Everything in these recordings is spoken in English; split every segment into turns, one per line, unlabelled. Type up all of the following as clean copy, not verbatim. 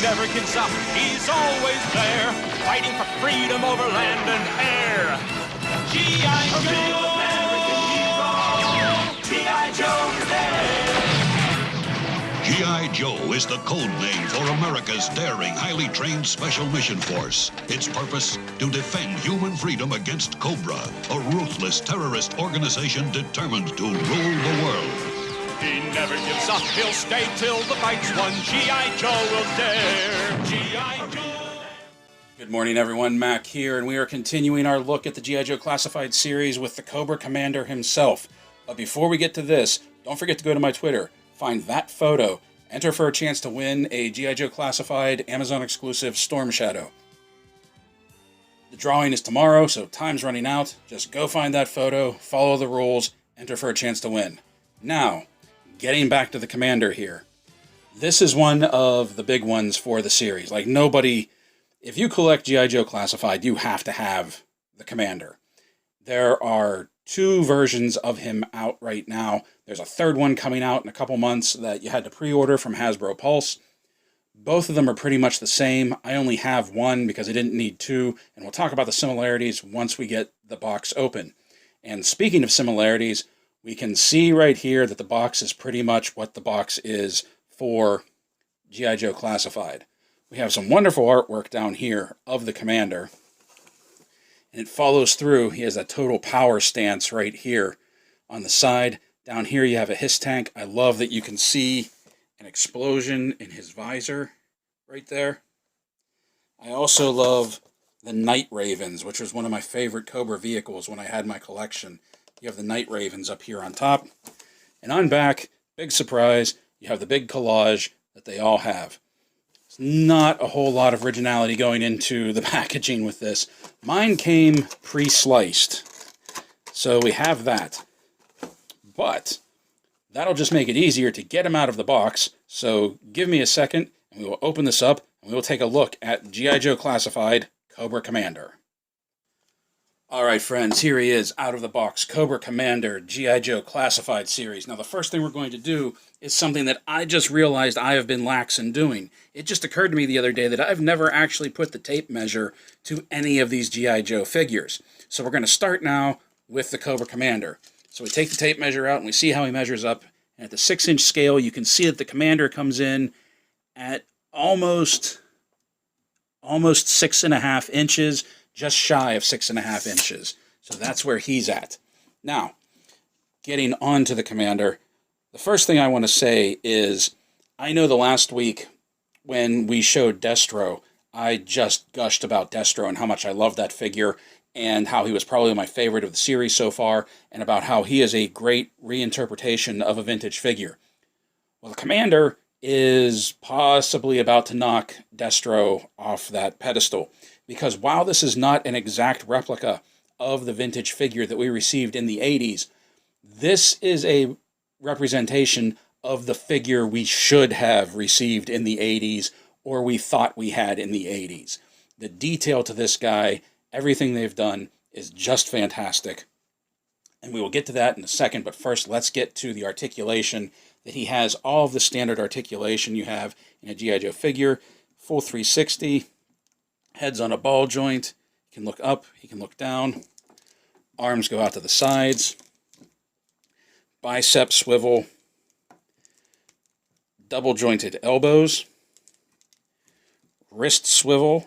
never gives up. He's always there, fighting for freedom over land and air. G.I. Joe! G.I. Joe is there!
G.I. Joe is the code name for America's daring, highly trained Special Mission Force. Its purpose? To defend human freedom against Cobra, a ruthless terrorist organization determined to rule the world.
He never gives up, he'll stay till the fight's won. G.I. Joe will dare, G.I. Joe.
Good morning, everyone. Mac here, and we are continuing our look at the G.I. Joe Classified series with the Cobra Commander himself. But before we get to this, don't forget to go to my Twitter, find that photo, enter for a chance to win a G.I. Joe Classified Amazon exclusive Storm Shadow. The drawing is tomorrow, so time's running out. Just go find that photo, follow the rules, enter for a chance to win. Now, getting back to the Commander here. This is one of the big ones for the series. Like, nobody... If you collect G.I. Joe Classified, you have to have the Commander. There are 2 versions of him out right now. There's a third one coming out in a couple months that you had to pre-order from Hasbro Pulse. Both of them are pretty much the same. I only have one because I didn't need 2, and we'll talk about the similarities once we get the box open. And speaking of similarities, we can see right here that the box is pretty much what the box is for G.I. Joe Classified. We have some wonderful artwork down here of the Commander. And it follows through. He has a total power stance right here on the side. Down here you have a HISS tank. I love that you can see an explosion in his visor right there. I also love the Night Ravens, which was one of my favorite Cobra vehicles when I had my collection. You have the Night Ravens up here on top. And on back, big surprise, you have the big collage that they all have. Not a whole lot of originality going into the packaging with this. Mine came pre-sliced, so we have that. But that'll just make it easier to get them out of the box, so give me a second, and we will open this up, and we will take a look at G.I. Joe Classified Cobra Commander. Alright friends, here he is, out of the box, Cobra Commander, G.I. Joe Classified series. Now the first thing we're going to do is something that I just realized I have been lax in doing. It just occurred to me the other day that I've never actually put the tape measure to any of these G.I. Joe figures. So we're going to start now with the Cobra Commander. So we take the tape measure out and we see how he measures up. And at the 6-inch scale, you can see that the Commander comes in at almost 6.5 inches, just shy of 6.5 inches. So that's where he's at. Now, getting on to the Commander, the first thing I want to say is, I know the last week when we showed Destro, I just gushed about Destro and how much I love that figure and how he was probably my favorite of the series so far, and about how he is a great reinterpretation of a vintage figure. Well, the Commander is possibly about to knock Destro off that pedestal, because while this is not an exact replica of the vintage figure that we received in the 80s, this is a representation of the figure we should have received in the 80s, or we thought we had in the 80s. The detail to this guy, everything they've done, is just fantastic. And we will get to that in a second, but first let's get to the articulation. That he has all of the standard articulation you have in a G.I. Joe figure. Full 360, head's on a ball joint, he can look up, he can look down, arms go out to the sides, bicep swivel, double jointed elbows, wrist swivel,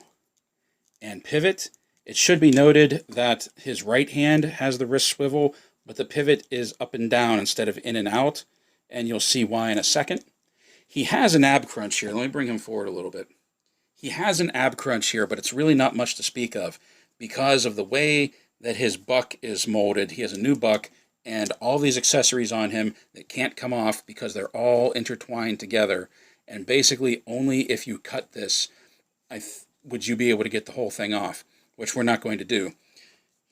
and pivot. It should be noted that his right hand has the wrist swivel, but the pivot is up and down instead of in and out, and you'll see why in a second. He has an ab crunch here. Let me bring him forward a little bit. He has an ab crunch here, but it's really not much to speak of because of the way that his buck is molded. He has a new buck and all these accessories on him that can't come off because they're all intertwined together. And basically only if you cut this would you be able to get the whole thing off, which we're not going to do.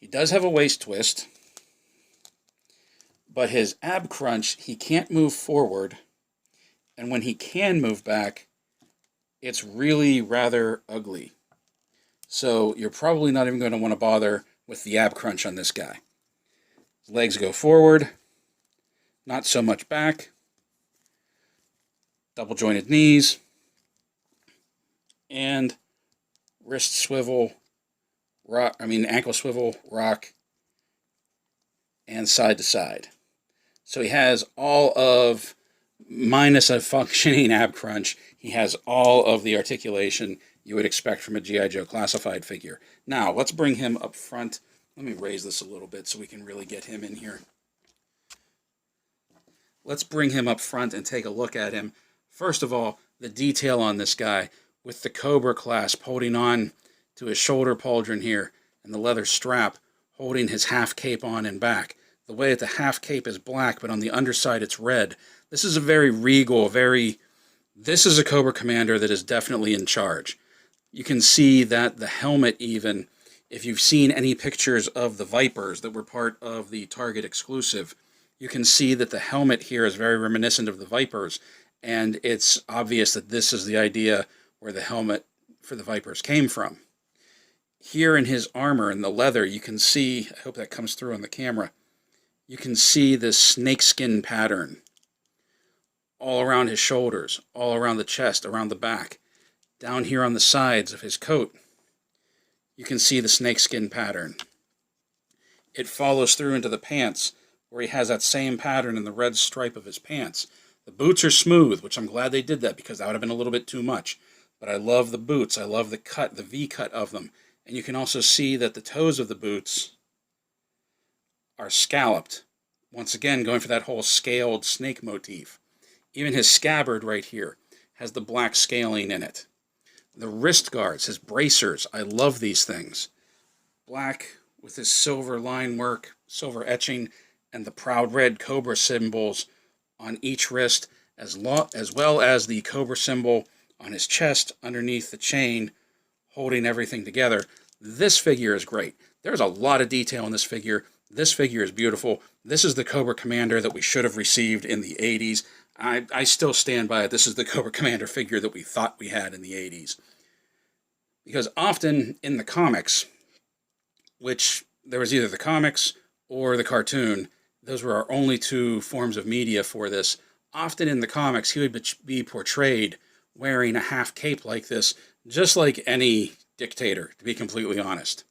He does have a waist twist, but his ab crunch, he can't move forward, and when he can move back, it's really rather ugly. So you're probably not even going to want to bother with the ab crunch on this guy. His legs go forward, not so much back, double jointed knees, and wrist swivel, ankle swivel, rock, and side to side. So he has all of, minus a functioning ab crunch, he has all of the articulation you would expect from a G.I. Joe classified figure. Now, let's bring him up front. Let me raise this a little bit so we can really get him in here. Let's bring him up front and take a look at him. First of all, the detail on this guy with the Cobra clasp holding on to his shoulder pauldron here and the leather strap holding his half cape on and back. The way that the half cape is black, but on the underside it's red. This is a very regal, this is a Cobra Commander that is definitely in charge. You can see that the helmet even, if you've seen any pictures of the Vipers that were part of the Target exclusive, you can see that the helmet here is very reminiscent of the Vipers, and it's obvious that this is the idea where the helmet for the Vipers came from. Here in his armor and the leather, you can see, I hope that comes through on the camera, you can see this snakeskin pattern all around his shoulders, all around the chest, around the back. Down here on the sides of his coat, you can see the snakeskin pattern. It follows through into the pants, where he has that same pattern in the red stripe of his pants. The boots are smooth, which I'm glad they did that, because that would have been a little bit too much. But I love the boots. I love the cut, the V-cut of them. And you can also see that the toes of the boots are scalloped. Once again, going for that whole scaled snake motif. Even his scabbard right here has the black scaling in it. The wrist guards, his bracers, I love these things. Black with his silver line work, silver etching, and the proud red Cobra symbols on each wrist, as well as the Cobra symbol on his chest underneath the chain, holding everything together. This figure is great. There's a lot of detail in this figure. This figure is beautiful. This is the Cobra Commander that we should have received in the 80s. I still stand by it. This is the Cobra Commander figure that we thought we had in the 80s. Because often in the comics, which there was either the comics or the cartoon, those were our only two forms of media for this. Often in the comics, he would be portrayed wearing a half cape like this, just like any dictator, to be completely honest.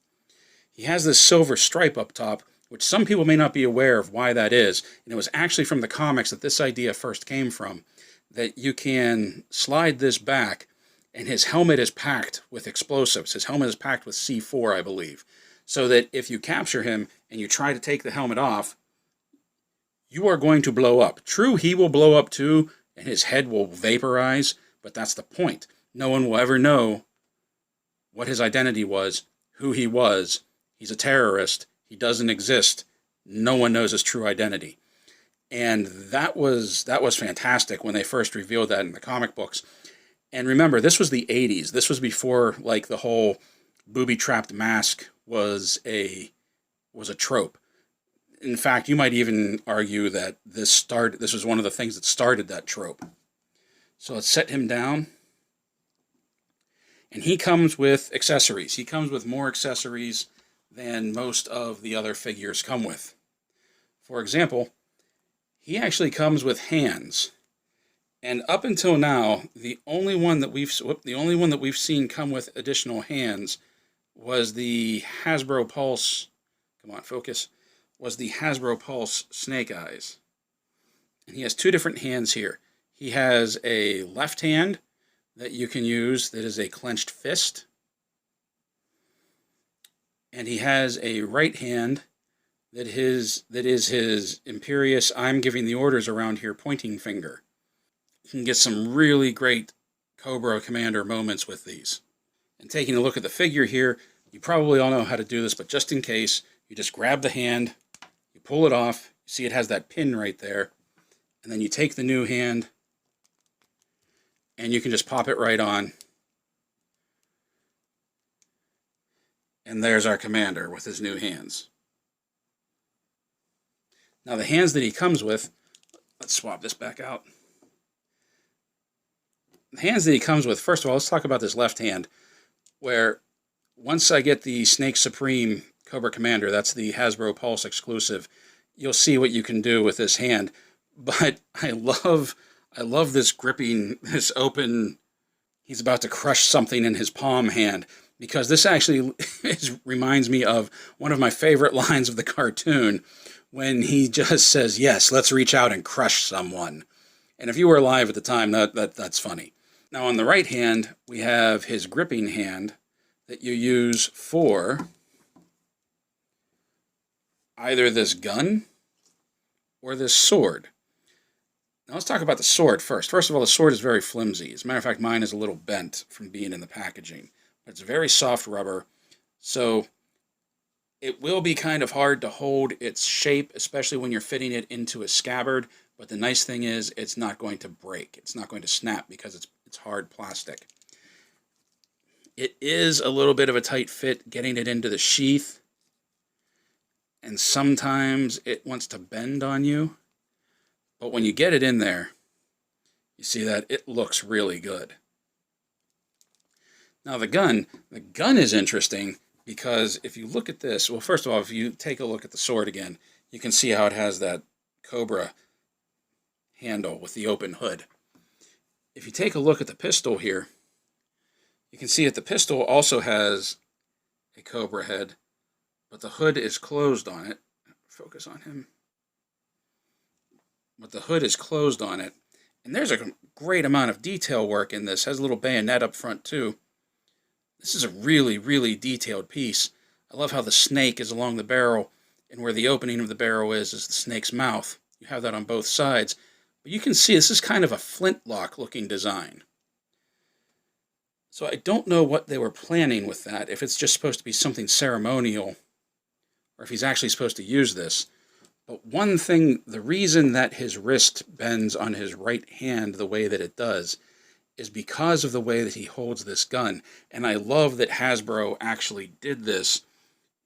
He has this silver stripe up top, which some people may not be aware of why that is. And it was actually from the comics that this idea first came from, that you can slide this back, and his helmet is packed with explosives. His helmet is packed with C4, I believe. So that if you capture him and you try to take the helmet off, you are going to blow up. True, he will blow up too, and his head will vaporize, but that's the point. No one will ever know what his identity was, who he was. He's a terrorist. He doesn't exist. No one knows his true identity. And that was fantastic when they first revealed that in the comic books. And remember, this was the 80s. This was before, like, the whole booby-trapped mask was a trope. In fact, you might even argue that this was one of the things that started that trope. So let's set him down. And he comes with accessories. He comes with more accessories than most of the other figures come with. For example, he actually comes with hands. And up until now, the only one that we've seen come with additional hands was the Hasbro Pulse. Come on, focus. Was the Hasbro Pulse Snake Eyes. And he has two different hands here. He has a left hand that you can use that is a clenched fist. And he has a right hand that is his imperious, I'm giving the orders around here pointing finger. You can get some really great Cobra Commander moments with these. And taking a look at the figure here, you probably all know how to do this, but just in case, you just grab the hand, you pull it off, you see it has that pin right there, and then you take the new hand, and you can just pop it right on. And there's our commander with his new hands. Now the hands that he comes with, let's swap this back out. The hands that he comes with, first of all, let's talk about this left hand, where once I get the Snake Supreme Cobra Commander, that's the Hasbro Pulse exclusive, you'll see what you can do with this hand. But I love this gripping, this open, he's about to crush something in his palm hand, because this actually reminds me of one of my favorite lines of the cartoon, when he just says, "Yes, let's reach out and crush someone." And if you were alive at the time, that's funny. Now on the right hand, we have his gripping hand that you use for either this gun or this sword. Now let's talk about the sword first. First of all, the sword is very flimsy. As a matter of fact, mine is a little bent from being in the packaging. But it's very soft rubber, so it will be kind of hard to hold its shape, especially when you're fitting it into a scabbard. But the nice thing is it's not going to break. It's not going to snap because it's hard plastic. It is a little bit of a tight fit getting it into the sheath, and sometimes it wants to bend on you. But when you get it in there, you see that it looks really good. Now the gun is interesting because if you look at this, well, first of all, if you take a look at the sword again, you can see how it has that Cobra handle with the open hood. If you take a look at the pistol here, you can see that the pistol also has a Cobra head, but the hood is closed on it. Focus on him. But the hood is closed on it. And there's a great amount of detail work in this. It has a little bayonet up front too. This is a really, really detailed piece. I love how the snake is along the barrel, and where the opening of the barrel is the snake's mouth. You have that on both sides. But you can see this is kind of a flintlock looking design. So I don't know what they were planning with that, if it's just supposed to be something ceremonial, or if he's actually supposed to use this. But one thing, the reason that his wrist bends on his right hand the way that it does is because of the way that he holds this gun. And I love that Hasbro actually did this,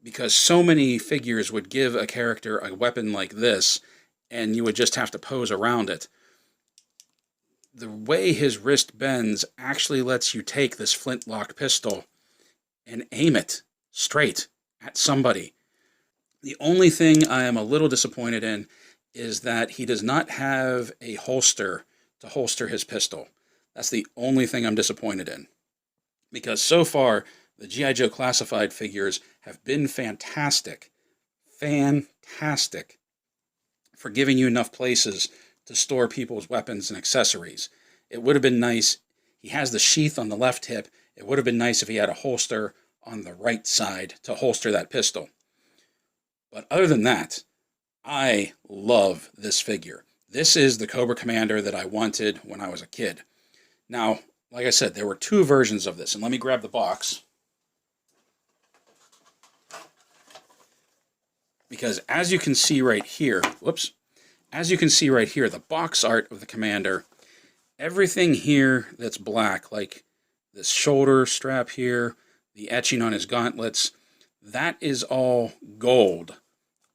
because so many figures would give a character a weapon like this, and you would just have to pose around it. The way his wrist bends actually lets you take this flintlock pistol and aim it straight at somebody. The only thing I am a little disappointed in is that he does not have a holster to holster his pistol. That's the only thing I'm disappointed in. Because so far, the G.I. Joe Classified figures have been fantastic. Fantastic. For giving you enough places to store people's weapons and accessories. It would have been nice. He has the sheath on the left hip. It would have been nice if he had a holster on the right side to holster that pistol. But other than that, I love this figure. This is the Cobra Commander that I wanted when I was a kid. Now, like I said, there were two versions of this, and let me grab the box. Because as you can see right here, as you can see right here, the box art of the Commander, everything here that's black, like this shoulder strap here, the etching on his gauntlets, that is all gold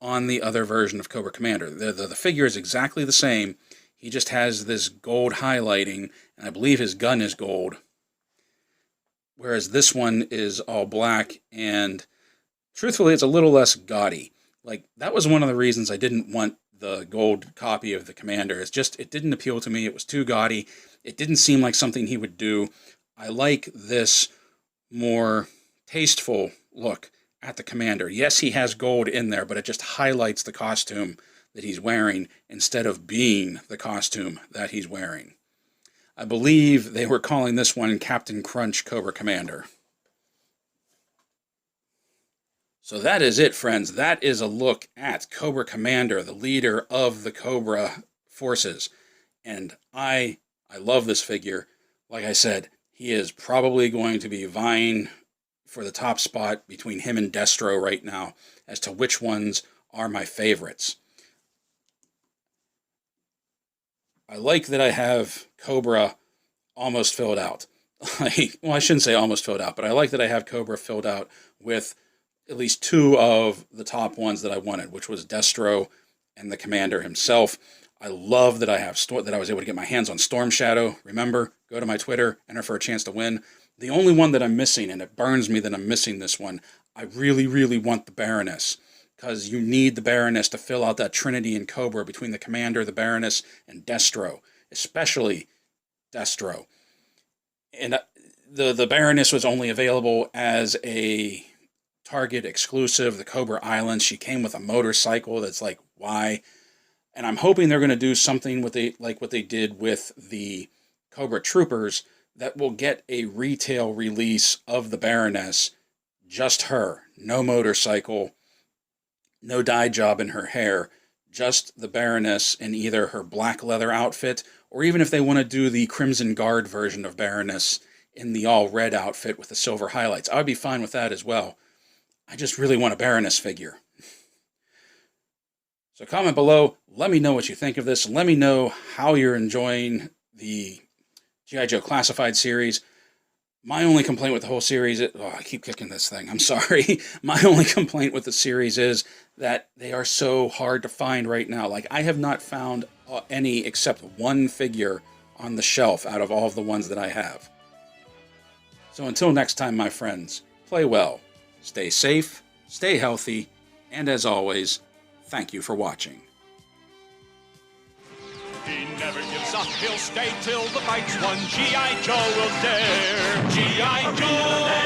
on the other version of Cobra Commander. The figure is exactly the same. He just has this gold highlighting, and I believe his gun is gold. Whereas this one is all black, and truthfully, it's a little less gaudy. Like, that was one of the reasons I didn't want the gold copy of the Commander. It's just, it didn't appeal to me. It was too gaudy. It didn't seem like something he would do. I like this more tasteful look at the Commander. Yes, he has gold in there, but it just highlights the costume that he's wearing instead of being the costume that he's wearing. I believe they were calling this one Captain Crunch Cobra Commander. So that is it, friends. That is a look at Cobra Commander, the leader of the Cobra forces. And I love this figure. Like I said, he is probably going to be vying for the top spot between him and Destro right now as to which ones are my favorites. I like that I have Cobra almost filled out. Well, I shouldn't say almost filled out, but I like that I have Cobra filled out with at least two of the top ones that I wanted, which was Destro and the Commander himself. I love that I was able to get my hands on Storm Shadow. Remember, go to my Twitter, enter for a chance to win. The only one that I'm missing, and it burns me that I'm missing this one, I really, really want the Baroness, because you need the Baroness to fill out that Trinity in Cobra between the Commander, the Baroness, and Destro, especially Destro. And the Baroness was only available as a Target exclusive, the Cobra Islands. She came with a motorcycle. That's like, why? And I'm hoping they're going to do something with like what they did with the Cobra Troopers, that will get a retail release of the Baroness, just her, no motorcycle, no dye job in her hair, just the Baroness in either her black leather outfit, or even if they want to do the Crimson Guard version of Baroness in the all red outfit with the silver highlights, I would be fine with that as well. I just really want a Baroness figure. So comment below, let me know what you think of this, let me know how you're enjoying the G.I. Joe Classified series. My only complaint with the whole series is... Oh, I keep kicking this thing. I'm sorry. My only complaint with the series is that they are so hard to find right now. Like, I have not found any except one figure on the shelf out of all of the ones that I have. So until next time, my friends, play well, stay safe, stay healthy, and as always, thank you for watching.
He never gives up, he'll stay till the fight's won. G.I. Joe will dare. G.I. Joe!